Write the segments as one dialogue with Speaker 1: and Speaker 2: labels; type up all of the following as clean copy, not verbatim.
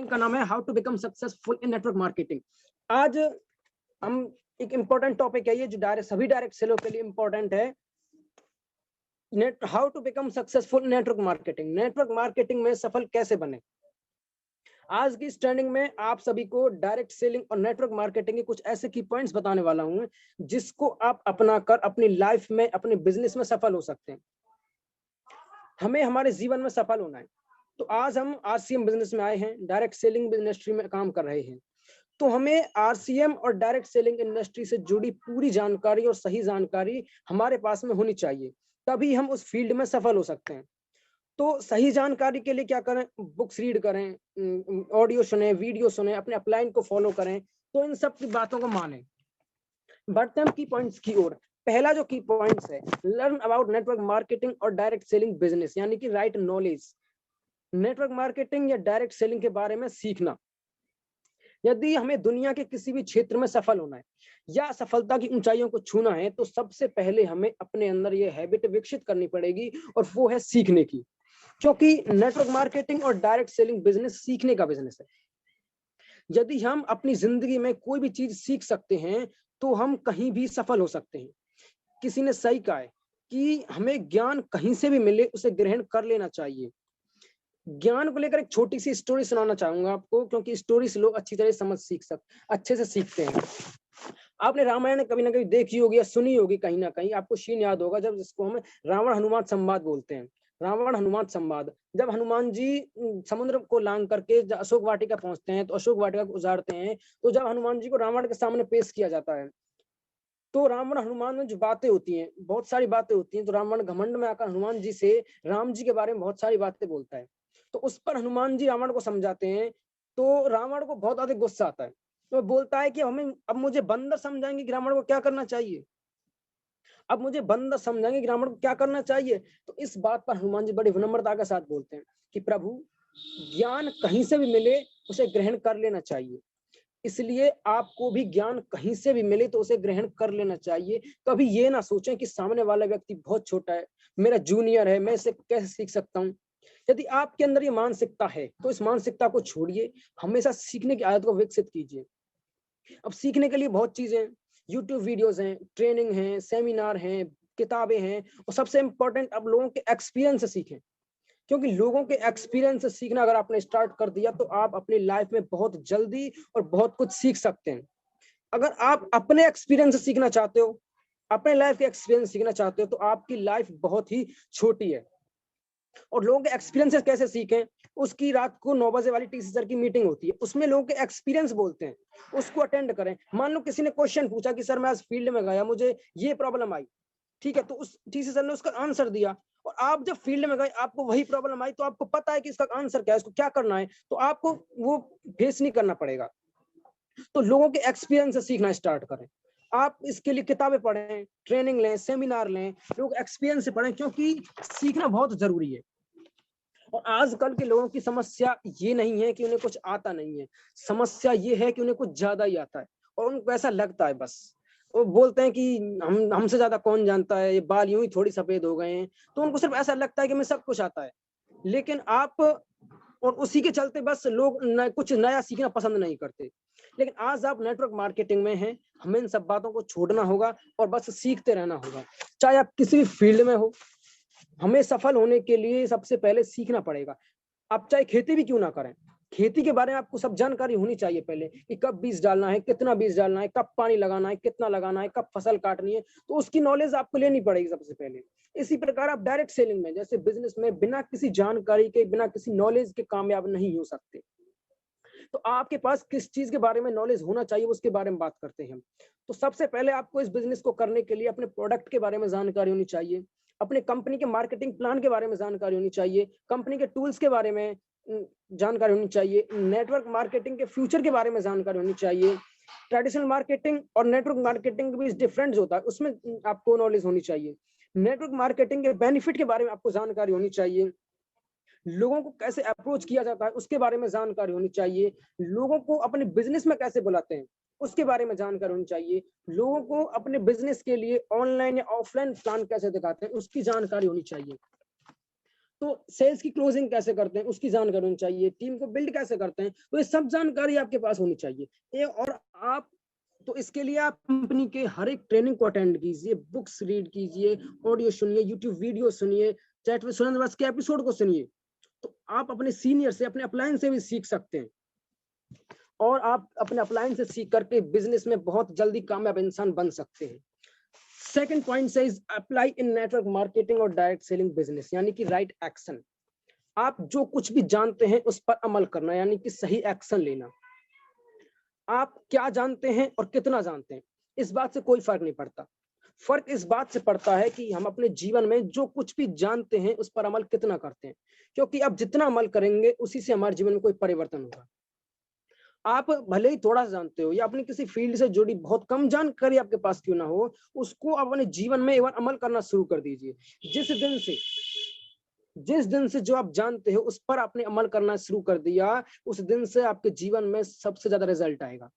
Speaker 1: का नाम है how to become successful in network marketing. आज हम एक इंपॉर्टेंट टॉपिक है ये जो सभी डायरेक्ट सेलर के लिए इंपॉर्टेंट है। How to become successful network marketing. Network marketing में सफल कैसे बने। आज की स्टैंडिंग में आप सभी को डायरेक्ट सेलिंग और नेटवर्क मार्केटिंग के कुछ ऐसे की पॉइंट्स बताने वाला हूं जिसको आप अपना कर अपनी लाइफ में अपने बिजनेस में सफल हो सकते हैं। हमें हमारे जीवन में सफल होना है तो आज हम आरसीएम बिजनेस में आए हैं, डायरेक्ट सेलिंग इंडस्ट्री में काम कर रहे हैं। तो हमें आरसीएम और डायरेक्ट सेलिंग इंडस्ट्री से जुड़ी पूरी जानकारी और सही जानकारी हमारे पास में होनी चाहिए, तभी हम उस फील्ड में सफल हो सकते हैं। तो सही जानकारी के लिए क्या करें, बुक्स रीड करें, ऑडियो सुने, वीडियो सुने, अपने अपलाइन को फॉलो करें। तो इन सब की बातों को माने। बढ़ते हम की पॉइंट्स की ओर। पहला जो की पॉइंट्स है, लर्न अबाउट नेटवर्क मार्केटिंग और डायरेक्ट सेलिंग बिजनेस, यानी कि राइट नॉलेज। नेटवर्क मार्केटिंग या डायरेक्ट सेलिंग के बारे में सीखना। यदि हमें दुनिया के किसी भी क्षेत्र में सफल होना है या सफलता की ऊंचाइयों को छूना है तो सबसे पहले हमें अपने अंदर ये हैबिट विकसित करनी पड़ेगी और वो है सीखने की। क्योंकि नेटवर्क मार्केटिंग और डायरेक्ट सेलिंग बिजनेस सीखने का बिजनेस है। यदि हम अपनी जिंदगी में कोई भी चीज सीख सकते हैं तो हम कहीं भी सफल हो सकते हैं। किसी ने सही कहा है कि हमें ज्ञान कहीं से भी मिले उसे ग्रहण कर लेना चाहिए। ज्ञान को लेकर एक छोटी सी स्टोरी सुनाना चाहूंगा आपको, क्योंकि स्टोरी से लोग अच्छी तरह अच्छे से सीखते हैं। आपने रामायण कभी ना कभी देखी होगी या सुनी होगी, कहीं ना कहीं आपको सीन याद होगा जब जिसको हम रावण हनुमान संवाद बोलते हैं। रावण हनुमान संवाद, जब हनुमान जी समुद्र को लांग करके अशोक वाटिका पहुंचते हैं तो अशोक वाटिका को उजाड़ते हैं, तो जब हनुमान जी को रावण के सामने पेश किया जाता है तो रावण हनुमान में जो बातें होती हैं, बहुत सारी बातें होती हैं, तो रावण घमंड में आकर हनुमान जी से राम जी के बारे में बहुत सारी बातें बोलता है। तो उस पर हनुमान जी रावण को समझाते हैं तो रावण को बहुत अधिक गुस्सा आता है। तो बोलता है कि हमें अब मुझे बंदर समझाएंगे कि रावण को क्या करना चाहिए। अब मुझे बंदर समझाएंगे कि रावण को क्या करना चाहिए। तो इस बात पर हनुमान जी बड़ी विनम्रता के साथ बोलते हैं कि प्रभु, ज्ञान कहीं से भी मिले उसे ग्रहण कर लेना चाहिए, इसलिए आपको भी ज्ञान कहीं से भी मिले तो उसे ग्रहण कर लेना चाहिए। कभी ये ना सोचें कि सामने वाला व्यक्ति बहुत छोटा है, मेरा जूनियर है, मैं इसे कैसे सीख सकता हूँ। यदि आपके अंदर ये मानसिकता है तो इस मानसिकता को छोड़िए, हमेशा सीखने की आदत को विकसित कीजिए। अब सीखने के लिए बहुत चीजें, यूट्यूब वीडियोस हैं, ट्रेनिंग है, सेमिनार हैं, किताबें हैं, और सबसे इंपॉर्टेंट अब लोगों के एक्सपीरियंस से सीखें। क्योंकि लोगों के एक्सपीरियंस से सीखना अगर आपने स्टार्ट कर दिया तो आप अपनी लाइफ में बहुत जल्दी और बहुत कुछ सीख सकते हैं। अगर आप अपने एक्सपीरियंस से सीखना चाहते हो, अपने लाइफ के एक्सपीरियंस सीखना चाहते हो, तो आपकी लाइफ बहुत ही छोटी है। और लोगों के एक्सपीरियंस से कैसे सीखें, उसकी रात को 9 बजे वाली टीसी सर की मीटिंग होती है, उसमें लोगों के एक्सपीरियंस बोलते हैं, उसको अटेंड करें। मान लो किसी ने क्वेश्चन पूछा कि सर मैं आज फील्ड में गया, मुझे ये प्रॉब्लम आई, ठीक है, तो उस टीसी सर ने उसका आंसर दिया, और आप जब फील्ड में गए आपको वही प्रॉब्लम आई, तो आपको पता है कि इसका आंसर क्या है, इसको क्या करना है, तो आपको वो फेस नहीं करना पड़ेगा। तो लोगों के एक्सपीरियंस से सीखना स्टार्ट करें। आप इसके लिए किताबें पढ़ें, ट्रेनिंग लें, सेमिनार लें, लोग एक्सपीरियंस से पढ़ें, क्योंकि सीखना बहुत जरूरी है। और आजकल के लोगों की समस्या ये नहीं है कि उन्हें कुछ आता नहीं है, समस्या ये है कि उन्हें कुछ ज्यादा ही आता है और उनको ऐसा लगता है, बस वो बोलते हैं कि हमसे ज्यादा कौन जानता है, ये बाल यूं ही थोड़ी सफेद हो गए हैं, तो उनको सिर्फ ऐसा लगता है कि हमें सब कुछ आता है। लेकिन आप, और उसी के चलते बस लोग कुछ नया सीखना पसंद नहीं करते। लेकिन आज आप नेटवर्क मार्केटिंग में हैं, हमें इन सब बातों को छोड़ना होगा और बस सीखते रहना होगा। चाहे आप किसी भी फील्ड में हो, हमें सफल होने के लिए सबसे पहले सीखना पड़ेगा। आप चाहे खेती भी क्यों ना करें, खेती के बारे में आपको सब जानकारी होनी चाहिए पहले, कि कब बीज डालना है, कितना बीज डालना है, कब पानी लगाना है, कितना लगाना है, कब फसल काटनी है, तो उसकी नॉलेज आपको लेनी पड़ेगी सबसे पहले। इसी प्रकार आप डायरेक्ट सेलिंग में, जैसे बिजनेस में, बिना किसी जानकारी के, बिना किसी नॉलेज के कामयाब नहीं हो सकते। तो आपके पास किस चीज के बारे में नॉलेज होना चाहिए उसके बारे में बात करते हैं। तो सबसे पहले आपको इस बिजनेस को करने के लिए अपने प्रोडक्ट के बारे में जानकारी होनी चाहिए, अपने कंपनी के मार्केटिंग प्लान के बारे में जानकारी होनी चाहिए, कंपनी के टूल्स के बारे में जानकारी होनी चाहिए, नेटवर्क मार्केटिंग के फ्यूचर के बारे में जानकारी होनी चाहिए। ट्रेडिशनल मार्केटिंग और नेटवर्क मार्केटिंग के बीच डिफरेंस होता है, उसमें आपको नॉलेज होनी चाहिए। नेटवर्क मार्केटिंग के बेनिफिट के बारे में आपको जानकारी होनी चाहिए, लोगों को कैसे अप्रोच किया जाता है उसके बारे में जानकारी होनी चाहिए, लोगों को अपने बिजनेस में कैसे बुलाते हैं उसके बारे में जानकारी होनी चाहिए, लोगों को अपने बिजनेस के लिए ऑनलाइन या ऑफलाइन प्लान कैसे दिखाते हैं उसकी जानकारी होनी चाहिए। तो सेल्स की क्लोजिंग कैसे करते हैं उसकी जानकारी होनी चाहिए, टीम को बिल्ड कैसे करते हैं, तो ये सब जानकारी आपके पास होनी चाहिए। ये और आप तो इसके लिए आप कंपनी के हर एक ट्रेनिंग को अटेंड कीजिए, बुक्स रीड कीजिए, ऑडियो सुनिए, यूट्यूब वीडियो सुनिए, चैट में सुरेंद्र बस के एपिसोड को सुनिए। तो आप अपने सीनियर से, अपने अपलाइन से भी सीख सकते हैं और आप अपने अपलाइन से सीख करके बिजनेस में बहुत जल्दी कामयाब इंसान बन सकते हैं। सेकंड पॉइंट से अप्लाई इन नेटवर्क मार्केटिंग और डायरेक्ट सेलिंग बिजनेस, यानी कि राइट एक्शन। आप जो कुछ भी जानते हैं उस पर अमल करना, यानी कि सही एक्शन लेना। आप क्या जानते हैं और कितना जानते हैं इस बात से कोई फर्क नहीं पड़ता। फर्क इस बात से पड़ता है कि हम अपने जीवन में जो कुछ भी जानते हैं उस पर अमल कितना करते हैं, क्योंकि आप जितना अमल करेंगे उसी से हमारे जीवन में कोई परिवर्तन होगा। आप भले ही थोड़ा सा जानते हो या अपनी किसी फील्ड से जुड़ी बहुत कम जानकारी आपके पास क्यों ना हो, उसको अपने जीवन में एक बार अमल करना शुरू कर दीजिए। जिस दिन से जो आप जानते हो उस पर आपने अमल करना शुरू कर दिया, उस दिन से आपके जीवन में सबसे ज्यादा रिजल्ट आएगा।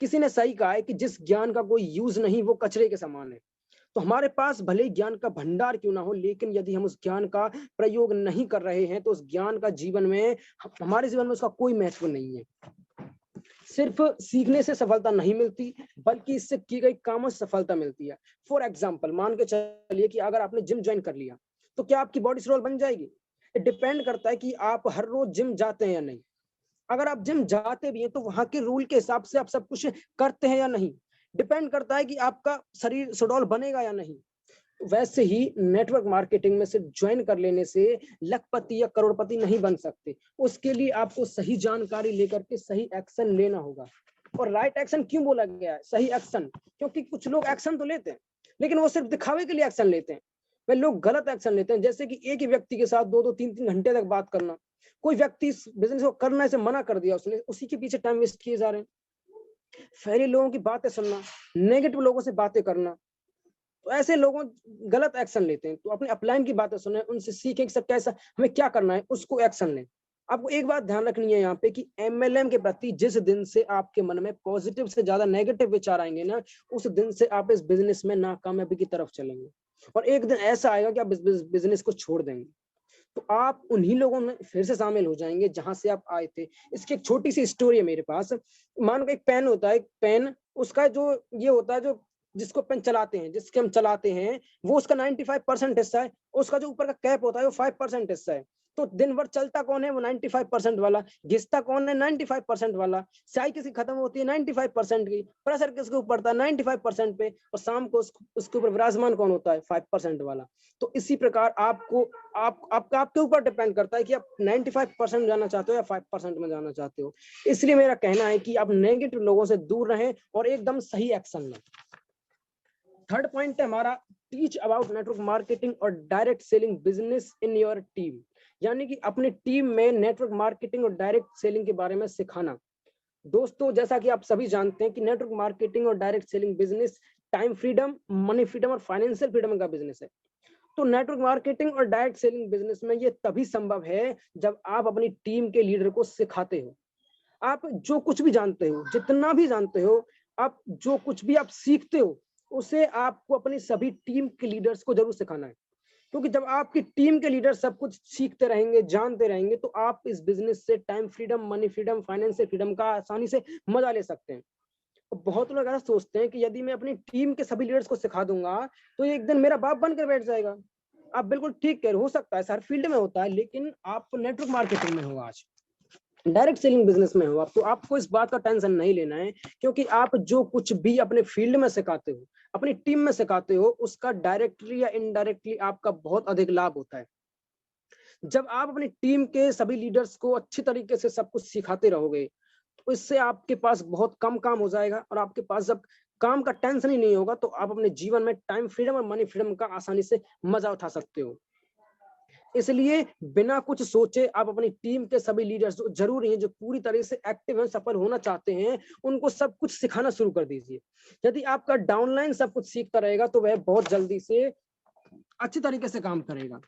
Speaker 1: किसी ने सही कहा है कि जिस ज्ञान का कोई यूज नहीं वो कचरे के समान है। तो हमारे पास भले ही ज्ञान का भंडार क्यों ना हो, लेकिन यदि हम उस ज्ञान का प्रयोग नहीं कर रहे हैं तो उस ज्ञान का जीवन में, हमारे जीवन में उसका कोई महत्व नहीं है। सिर्फ सीखने से सफलता नहीं मिलती, बल्कि इससे की गई कामों से सफलता मिलती है। फॉर एग्जाम्पल, मान के चलिए कि अगर आपने जिम ज्वाइन कर लिया तो क्या आपकी बॉडी स्ट्रोल बन जाएगी? डिपेंड करता है कि आप हर रोज जिम जाते हैं या नहीं। अगर आप जिम जाते भी हैं तो वहां के रूल के हिसाब से आप सब कुछ करते हैं या नहीं, डिपेंड करता है कि आपका शरीर सुडौल बनेगा या नहीं। वैसे ही नेटवर्क मार्केटिंग में सिर्फ ज्वाइन कर लेने से लखपति या करोड़पति नहीं बन सकते। उसके लिए आपको सही जानकारी लेकर के सही एक्शन लेना होगा। और राइट एक्शन क्यों बोला गया है सही एक्शन? क्योंकि कुछ लोग एक्शन तो लेते हैं लेकिन वो सिर्फ दिखावे के लिए एक्शन लेते हैं। वे लोग गलत एक्शन लेते हैं, जैसे कि एक ही व्यक्ति के साथ 2-2 3-3 घंटे तक बात करना। कोई व्यक्ति इस बिजनेस को करने से मना कर दिया, उसने उसी के पीछे टाइम वेस्ट किए जा रहे हैं। फैली लोगों की बातें सुनना, नेगेटिव लोगों से बातें करना, तो ऐसे लोगों गलत एक्शन लेते हैं। तो अपने अपलाइन की बातें सुने, उनसे सीखें कि सब कैसा हमें क्या करना है, उसको एक्शन लें। आपको एक बात ध्यान रखनी है यहाँ पे कि एमएलएम के प्रति जिस दिन से आपके मन में पॉजिटिव से ज्यादा नेगेटिव विचार आएंगे ना, उस दिन से आप इस बिजनेस में नाकामयाबी की तरफ चलेंगे और एक दिन ऐसा आएगा कि आप इस बिजनेस को छोड़ देंगे। तो आप उन्हीं लोगों में फिर से शामिल हो जाएंगे जहां से आप आए थे। इसकी एक छोटी सी स्टोरी है मेरे पास। मान लो एक पेन होता है, एक पेन, उसका जो ये होता है, जो जिसको पेन चलाते हैं, जिसके हम चलाते हैं, वो उसका 95% हिस्सा है। उसका जो ऊपर का कैप होता है वो 5% हिस्सा है। तो दिन भर चलता कौन है? वो 95% वाला। घिसता कौन है? 95% वाला। स्याही किसकी खत्म होती है? 95% की। प्रेशर किसके ऊपर पड़ता है? 95% पे। और शाम को उसके ऊपर विराजमान कौन होता है? 5% वाला। तो इसी प्रकार आपको आपके ऊपर डिपेंड करता है कि आप 95% जाना चाहते हो या 5% में जाना चाहते हो। इसलिए मेरा कहना है कि आप नेगेटिव लोगों से दूर रहें और एकदम सही एक्शन लें। थर्ड पॉइंट है हमारा, टीच अबाउट नेटवर्क मार्केटिंग और direct selling business in your team, यानी कि अपनी टीम में नेटवर्क मार्केटिंग और डायरेक्ट सेलिंग के बारे में सिखाना। दोस्तों, जैसा कि आप सभी जानते हैं कि नेटवर्क मार्केटिंग और direct selling business time freedom, money freedom और फाइनेंशियल फ्रीडम का बिजनेस है। तो नेटवर्क मार्केटिंग और डायरेक्ट सेलिंग बिजनेस में ये तभी संभव है जब आप अपनी टीम के लीडर को सिखाते हो। आप जो कुछ भी जानते हो, जितना भी जानते हो, आप जो कुछ भी आप सीखते हो, उसे आपको अपनी सभी टीम के लीडर्स को जरूर सिखाना है। क्योंकि जब आपकी टीम के लीडर सब कुछ सीखते रहेंगे, जानते रहेंगे, तो आप इस बिजनेस से time freedom, money freedom, financial freedom का आसानी से मजा ले सकते हैं। बहुत लोग ऐसा सोचते हैं कि यदि मैं अपनी टीम के सभी लीडर्स को सिखा दूंगा तो एक दिन मेरा बाप बनकर बैठ जाएगा। आप बिल्कुल ठीक कह रहे हो सकता है, हर फील्ड में होता है, लेकिन आप नेटवर्क मार्केटिंग में हो, आज डायरेक्ट सेलिंग बिजनेस में हो आप, तो आपको इस बात का टेंशन नहीं लेना है। क्योंकि आप जो कुछ भी अपने फील्ड में सिखाते हो, अपनी टीम में सिखाते हो, उसका डायरेक्टली या इनडायरेक्टली आपका बहुत अधिक लाभ होता है। जब आप अपनी टीम के सभी लीडर्स को अच्छी तरीके से सब कुछ सिखाते रहोगे तो इससे आपके पास बहुत कम काम हो जाएगा और आपके पास जब काम का टेंशन ही नहीं होगा तो आप अपने जीवन में टाइम फ्रीडम और मनी फ्रीडम का आसानी से मजा उठा सकते हो। इसलिए बिना कुछ सोचे आप अपनी टीम के सभी लीडर्स जो जरूरी हैं, जो पूरी तरह से एक्टिव हैं, सफल होना चाहते हैं, उनको सब कुछ सिखाना शुरू कर दीजिए। यदि आपका डाउनलाइन सब कुछ सीखता रहेगा तो वह बहुत जल्दी से अच्छी तरीके से काम करेगा।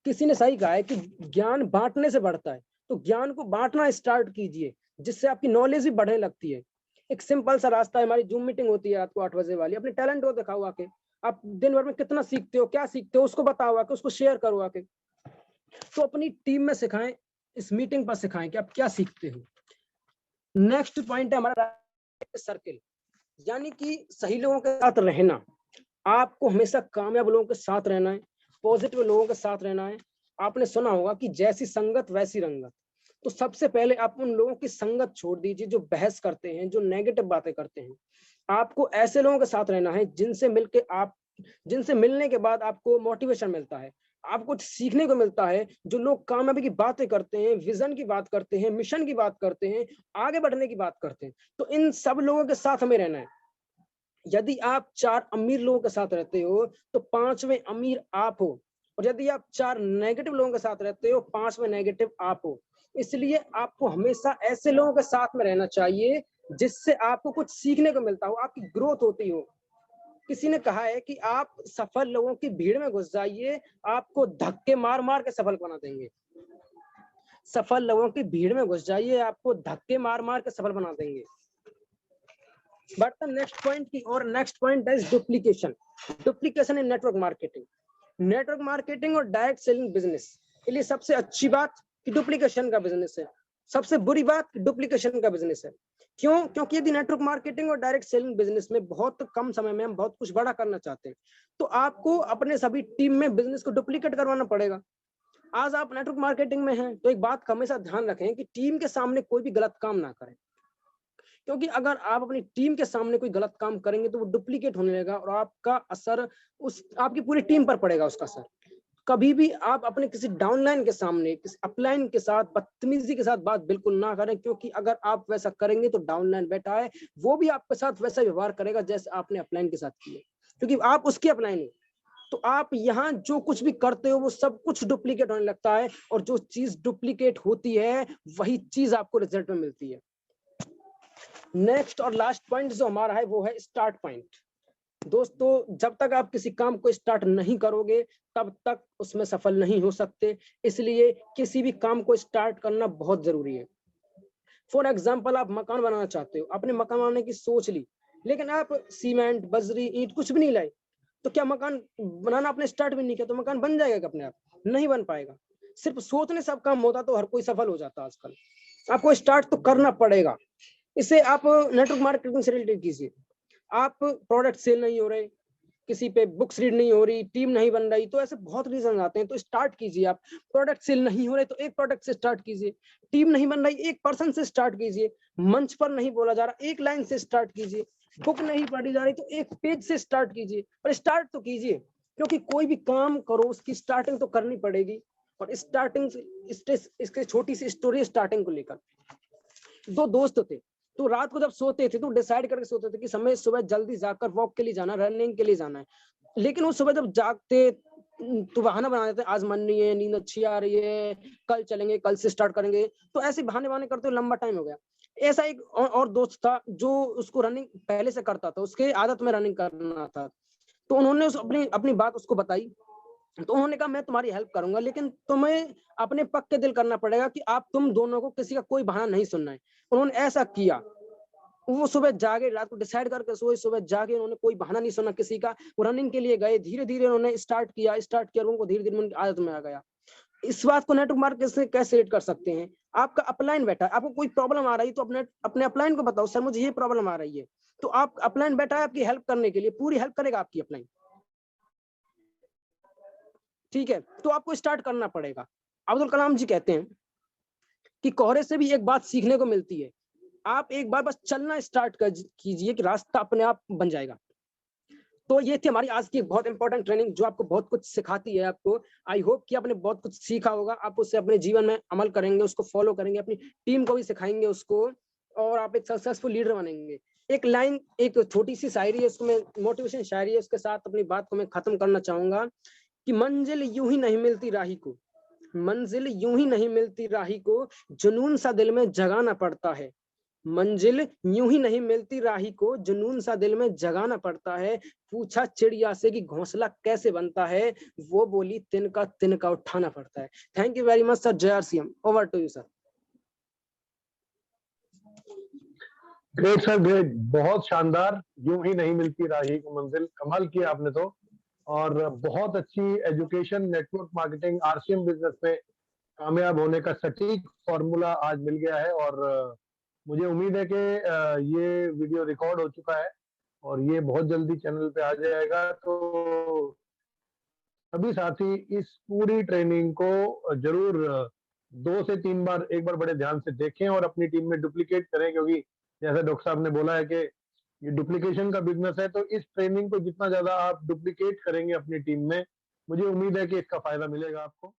Speaker 1: किसी ने सही कहा है कि ज्ञान बांटने से बढ़ता है, तो ज्ञान को बांटना स्टार्ट कीजिए, जिससे आपकी नॉलेज भी बढ़ने लगती है। एक सिंपल सा रास्ता है, हमारी जूम मीटिंग होती है रात को 8 बजे वाली, अपने टैलेंट को दिखाओ आके। आप दिन भर में कितना सीखते हो, क्या सीखते हो, उसको बताओ आके, उसको शेयर करो आके। तो अपनी टीम में सिखाएं, इस मीटिंग पर सिखाएं कि आप क्या सीखते हो। नेक्स्ट पॉइंट है हमारा सर्किल, यानी कि सही लोगों के साथ रहना। आपको हमेशा कामयाब लोगों के साथ रहना है, पॉजिटिव लोगों के साथ रहना है। आपने सुना होगा कि जैसी संगत वैसी रंगत। तो सबसे पहले आप उन लोगों की संगत छोड़ दीजिए जो बहस करते हैं, जो नेगेटिव बातें करते हैं। आपको ऐसे लोगों के साथ रहना है जिनसे मिलने के बाद आपको मोटिवेशन मिलता है, आपको कुछ सीखने को मिलता है। जो लोग कामयाबी की बातें करते हैं, विजन की बात करते हैं, मिशन की बात करते हैं, आगे बढ़ने की बात करते हैं, तो इन सब लोगों के साथ हमें रहना है। यदि आप 4 अमीर लोगों के साथ रहते हो तो 5वें अमीर आप हो, और यदि आप 4 नेगेटिव लोगों के साथ रहते हो, 5वें नेगेटिव आप हो। इसलिए आपको हमेशा ऐसे लोगों के साथ में रहना चाहिए जिससे आपको कुछ सीखने को मिलता हो, आपकी ग्रोथ होती हो। किसी ने कहा है कि आप सफल लोगों की भीड़ में घुस जाइए, आपको धक्के मार मार के सफल बना देंगे। सफल लोगों की भीड़ में घुस जाइए, आपको धक्के मार मार के सफल बना देंगे। बढ़ते नेक्स्ट पॉइंट की और next point is duplication. Duplication in network marketing. Network marketing और डायरेक्ट सेलिंग बिजनेस के लिए सबसे अच्छी बात कि डुप्लीकेशन का बिजनेस है, सबसे बुरी बात डुप्लीकेशन का बिजनेस है। क्यों? क्योंकि यदि नेटवर्क मार्केटिंग और डायरेक्ट सेलिंग बिजनेस में बहुत कम समय में हम बहुत कुछ बड़ा करना चाहते हैं, तो आपको अपने सभी टीम में बिजनेस को डुप्लीकेट करवाना पड़ेगा। आज आप नेटवर्क मार्केटिंग में हैं तो एक बात का हमेशा ध्यान रखें कि टीम के सामने कोई भी गलत काम ना करें, क्योंकि अगर आप अपनी टीम के सामने कोई गलत काम करेंगे तो वो डुप्लीकेट होने लगेगा और आपका असर आपकी पूरी टीम पर पड़ेगा उसका असर। कभी भी आप अपने किसी डाउनलाइन के सामने, किसी अपलाइन के साथ बदतमीजी के साथ बात बिल्कुल ना करें, क्योंकि अगर आप वैसा करेंगे तो डाउनलाइन बैठा है, वो भी आपके साथ वैसा व्यवहार करेगा जैसे आपने अपलाइन के साथ किया, क्योंकि आप उसकी अपलाइन हो। तो आप यहाँ जो कुछ भी करते हो वो सब कुछ डुप्लीकेट होने लगता है, और जो चीज डुप्लीकेट होती है वही चीज आपको रिजल्ट में मिलती है। नेक्स्ट और लास्ट पॉइंट जो हमारा है वो है स्टार्ट पॉइंट। दोस्तों, जब तक आप किसी काम को स्टार्ट नहीं करोगे तब तक उसमें सफल नहीं हो सकते, इसलिए किसी भी काम को स्टार्ट करना बहुत जरूरी है। फॉर एग्जाम्पल, आप मकान बनाना चाहते हो, आपने मकान बनाने की सोच ली, लेकिन आप सीमेंट, बजरी, ईंट कुछ भी नहीं लाए, तो क्या मकान बनाना आपने स्टार्ट भी नहीं किया तो मकान बन जाएगा अपने आप? नहीं बन पाएगा। सिर्फ सोचने से अब काम होता तो हर कोई सफल हो जाता आजकल। आपको स्टार्ट तो करना पड़ेगा। इसे आप नेटवर्क मार्केटिंग से रिलेटेड कीजिए। आप प्रोडक्ट सेल नहीं हो रहे, किसी पे बुक्स रीड नहीं हो रही, टीम नहीं बन रही, तो ऐसे बहुत रीजन आते हैं, तो स्टार्ट कीजिए। आप प्रोडक्ट सेल नहीं हो रहे तो एक प्रोडक्ट से स्टार्ट कीजिए, टीम नहीं बन रही एक पर्सन से स्टार्ट कीजिए, मंच पर नहीं बोला जा रहा एक लाइन से स्टार्ट कीजिए, बुक नहीं पढ़ी जा रही तो एक पेज से स्टार्ट कीजिए, पर स्टार्ट तो कीजिए। क्योंकि कोई भी काम करो उसकी स्टार्टिंग तो करनी पड़ेगी। और स्टार्टिंग इसके छोटी सी स्टोरी स्टार्टिंग को लेकर। 2 दोस्त थे, तो रात को जब सोते थे तो डिसाइड करके सोते थे कि समय सुबह जल्दी जाकर वॉक के लिए जाना, रनिंग के लिए जाना है। लेकिन वो सुबह जब जागते तो बहाना बना देते, आज मन नहीं है, नींद अच्छी आ रही है, कल चलेंगे, कल से स्टार्ट करेंगे। तो ऐसे बहाने करते हुए लंबा टाइम हो गया। ऐसा एक और दोस्त था जो उसको रनिंग पहले से करता था, उसके आदत में रनिंग करना था। तो उन्होंने अपनी अपनी बात उसको बताई, तो उन्होंने कहा मैं तुम्हारी हेल्प करूंगा, लेकिन तुम्हें अपने पक्के दिल करना पड़ेगा कि आप तुम दोनों को किसी का कोई बहाना नहीं सुनना है। उन्होंने ऐसा किया। वो सुबह जागे, रात को डिसाइड करके सोए, सुबह जागे, उन्होंने कोई बहाना नहीं सुना किसी का, वो रनिंग के लिए गए। धीरे धीरे उन्होंने स्टार्ट किया, उनको धीरे धीरे उनकी आदत में आ गया। इस बात को नेटवर्क मार्केटिंग से कैसे रेट कर सकते हैं? आपका अपलाइन बैठा है, आपको कोई प्रॉब्लम आ रही है तो अपने अपलाइन को बताओ, सर मुझे ये प्रॉब्लम आ रही है। तो आप अपलाइन बैठा है आपकी हेल्प करने के लिए, पूरी हेल्प करेगा आपकी अपलाइन। ठीक है, तो आपको स्टार्ट करना पड़ेगा। अब्दुल कलाम जी कहते हैं कि कोहरे से भी एक बात सीखने को मिलती है। आप एक बार बस चलना स्टार्ट कीजिए कि रास्ता अपने आप बन जाएगा। तो ये थी हमारी आज की एक बहुत इंपॉर्टेंट ट्रेनिंग जो आपको बहुत कुछ सिखाती है। आपको आई होप कि आपने बहुत कुछ सीखा होगा, आप उससे अपने जीवन में अमल करेंगे, उसको फॉलो करेंगे, अपनी टीम को भी सिखाएंगे उसको, और आप एक सक्सेसफुल लीडर बनेंगे। एक लाइन, एक छोटी सी शायरी है, उसको मैं मोटिवेशन शायरी है, उसके साथ अपनी बात को मैं खत्म करना चाहूंगा कि मंजिल यूं ही नहीं मिलती राही को, मंजिल यूं ही नहीं मिलती राही को, जुनून सा दिल में जगाना पड़ता है। मंजिल यूं ही नहीं मिलती राही को, जुनून सा दिल में जगाना पड़ता है। पूछा चिड़िया से कि घोंसला कैसे बनता है, वो बोली तिनका उठाना पड़ता है। Thank you very much sir. जय R C M. Over to you sir.
Speaker 2: Great sir, great, बहुत शानदार। यूं ही नहीं मिलती राही को मंजिल, कमाल किया आपने तो। और बहुत अच्छी education, network marketing, RCM business में कामयाब होने का सटीक फॉर्मूला आज मिल गया है। और मुझे उम्मीद है कि ये वीडियो रिकॉर्ड हो चुका है और ये बहुत जल्दी चैनल पे आ जाएगा। तो सभी साथी इस पूरी ट्रेनिंग को जरूर 2 से 3 बार, एक बार बड़े ध्यान से देखें और अपनी टीम में डुप्लीकेट करें, क्योंकि जैसे डॉक्टर साहब ने बोला है कि ये डुप्लीकेशन का बिजनेस है। तो इस ट्रेनिंग को जितना ज्यादा आप डुप्लीकेट करेंगे अपनी टीम में, मुझे उम्मीद है कि इसका फायदा मिलेगा आपको।